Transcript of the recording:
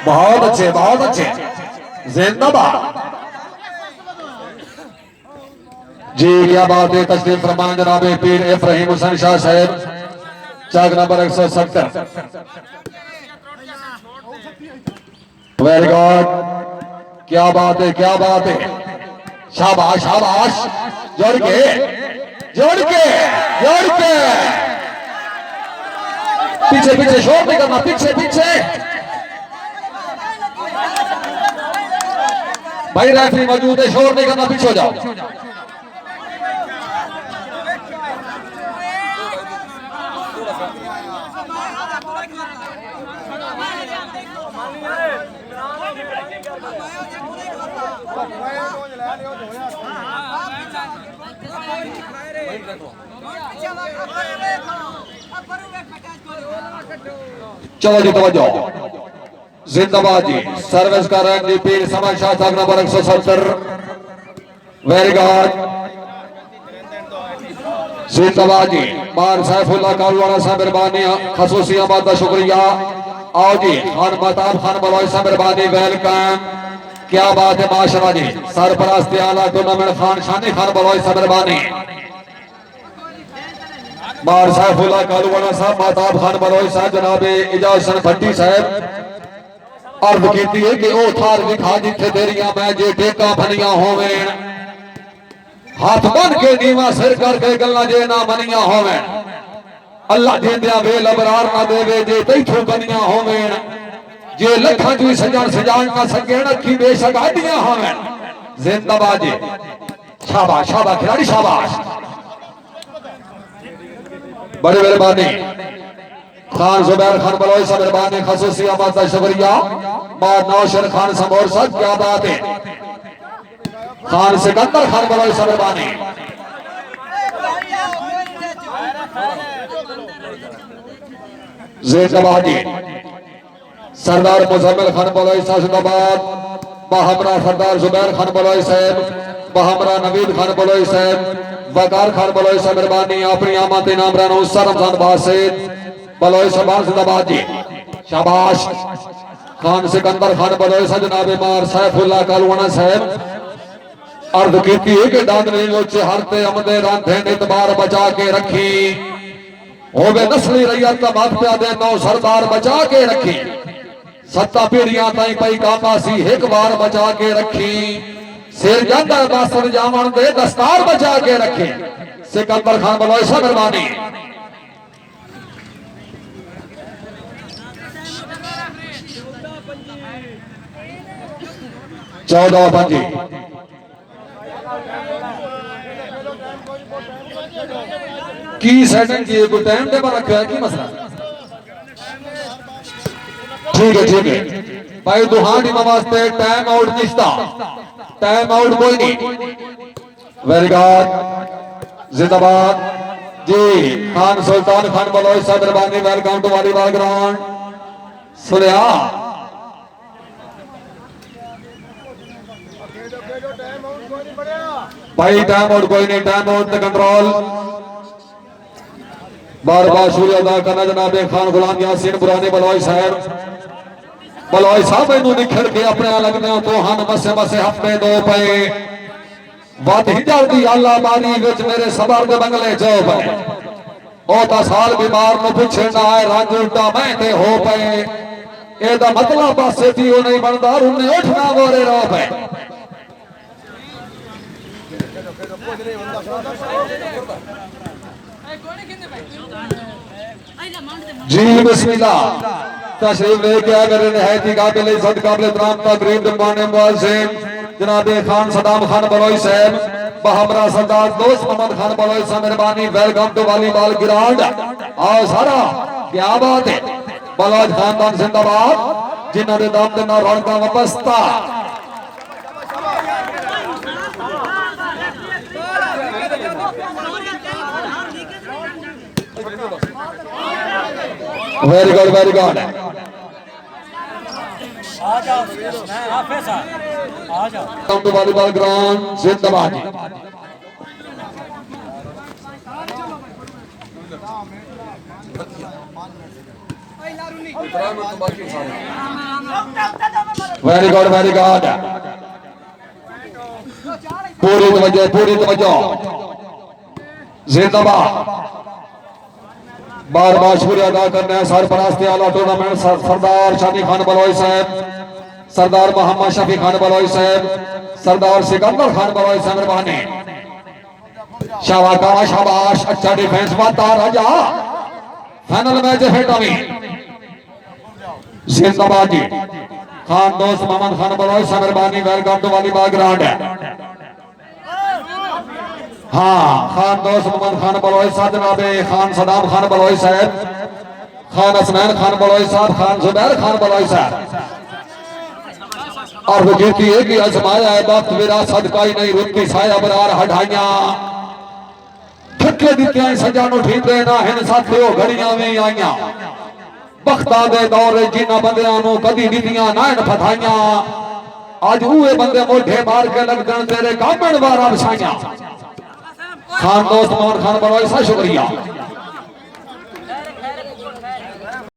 बहुत अच्छे, बहुत अच्छे, जिंदाबाद जी। क्या बात है, तस्लीम फरमान जनाब पीर इब्राहिम हुसैन शाह साहब, चाक नंबर 170। वेरी गुड, क्या बात है, क्या बात है, शाबाश शाबाश, जोड़ के जोड़ के जोड़ के, पीछे पीछे शोर नहीं करना, पीछे पीछे भाई, रेफरी मौजूद है, शोर नहीं करना, पीछे हो जाओ। चलो जी, तवज्जो, जिंदाबाद जी। सर्विस कर रहे हैं जी पीर समन शाह साहब नंबर 170। वेरी गुड, जिंदाबाद जी। बार सैफुल्लाह कालवाड़ा साहब मेहरबानी, खसूसी अहमद का शुक्रिया। आओ जी, खान महताब खान बलौई साहब मेहरबानी, वेलकम। क्या बात है, माशाल्लाह जी। सरपरस्त आला टूर्नामेंट खान शानी खान बलौई साहब मेहरबानी, बार सैफुल्लाह कालवाड़ा साहब, महताब खान बलौई साहब, जनाब इजाज हसन भट्टी साहब अर्ज की है कि ओ थार विखा जिथे तेरिया मैं जे टेका बनिया होवे, हाथ बन के नीवा सिर करके गल्ला जे ना बनिया होवे, अल्लाह देंदिया वेल अबरार ना देवे जे तैथों बनिया होवे, जे लखा जी सजान सजान ना सके अखी बेशक आदियां होवे। जिंदाबाद जी, शाबाश शाबाश खिलाड़ी, शाबाश, बड़ी मेहरबानी। खान जुबैर खान बलौई साहब मेहरबानी, खसूसी अहमद का शुक्रिया। बार नौशर खान समोर साहब, क्या बात है, खान सिकंदर खान बलौई साहब मेहरबानी, जिंदाबाद जी। सरदार मुजम्मिल खान बलौई साहब जिंदाबाद। बहमरा सरदार जुबैर खान बलौई साहब, बहमरा नवीद खान बलौई साहब, वकार खान बलौई साहब मेहरबानी, अपनी आमद इनाम राना रमजान बासित बलौई साहब जिंदाबाद जी, शाबाश। खान सिकंदर खान बलौई साहब जनाब मार सैफुल्लाह कालवाड़ा साहब अर्ज की है कि डांगरी लोचे हरते अमदे रांधे नितबार बचा के रखी, होवे नस्ली रैयत बात प्यादे नौ सरदार बचा के रखी, सत्ता पीढ़ियां ताई पई कामासी एक बार बचा के रखी, सिर जांदा बासर जावन दे दस्तार बचा के रखे। सिकंदर खान बलौई साहब मेहरबानी, चौदह पंजी। की सेटिंग की कोई टाइम टेबल रखा है, की मसला? ठीक है ठीक है भाई, दुहानी वास्ते टाइम आउट निश्ता, टाइम आउट कोई नहीं। वेरी गुड, जिंदाबाद जी। खान सुल्तान खान बलौई साहब मेहरबानी, वेलकम टू वॉलीबॉल ग्राउंड। सुनिया भाई, टाइम आउट कोई नहीं, टाइम आउट कंट्रोल। बार बार शुक्रिया अदा करना जनाब खान गुलाम यासीन बुरानी बलौई साहब। बलौई साहब इनू निखर के अपने लगने तो हम मसे मसे हफ्ते दो पे वध ही जल्दी अल्लाह बारी विच मेरे सबर दे बंगले चो पे, ओ ता साल बीमार नु पुछे ना आए रंग उल्टा मैं ते हो पे, एदा मतलब पासे थी ओ नहीं बनदा उन्हें उठना गोरे रो पे। जी बिस्मिल्लाह, तशरीफ लेके आ कर नहायत ही काबिल इज्जत काबिल एहतराम तकरीम दरबान मुअज्जिम जनाब खान सदाम खान बलौई साहब, बहमरा सरदार दोस्त मोहम्मद खान बलौई साहब मेहरबानी, वेलकम टू वॉलीबॉल ग्राउंड। आओ सारा, क्या बात है, बलौज खानदान जिंदाबाद, जिन्होंने दम देना रौनका वापसता। Very good very good. Come to volleyball ground, जिंदाबाद। वेरी गुड वेरी गुड पूरी तवज्जो जिंदाबाद बार बार शुक्रिया अदा करने हैं सरपरस्ती आला टूर्नामेंट सरदार शादी खान बलोई साहब सरदार मोहम्मद शफी खान बलोई साहब सरदार सिकंदर खान बलोई साहब मेहरबानी शाबाश शाबाश अच्छा डिफेंस बनता राजा फाइनल मैच है टॉमी जिंदाबाद जी खान दोस्त मोहम्मद खान बलोई साहब मेहरबानी वेलकम टू वालीबाग ग्राउंड हाँ खान दोस्त मोहम्मद खान बलोई साहब जनाबे खान सदाम खान बलोई साहब खान असनैन खान बलोई साहब खान जुबैर खान बलोई साहब और वो जीती है कि आजमाया है वक्त विरासत का ही नहीं रुकती साया बरार हटाइया थके दित्तियां सजानो ठीक देना हिन साथियों घड़ियां में आईया बख्ता दे दौरे जिन्ना बंदियां नु कदी दित्तियां ना इन फथाइया आज उहे बंदे मोढे मार के लगदन तेरे कामण वारा बसाइया खान दोस्त मोहम्मद खान बलोई सा शुक्रिया।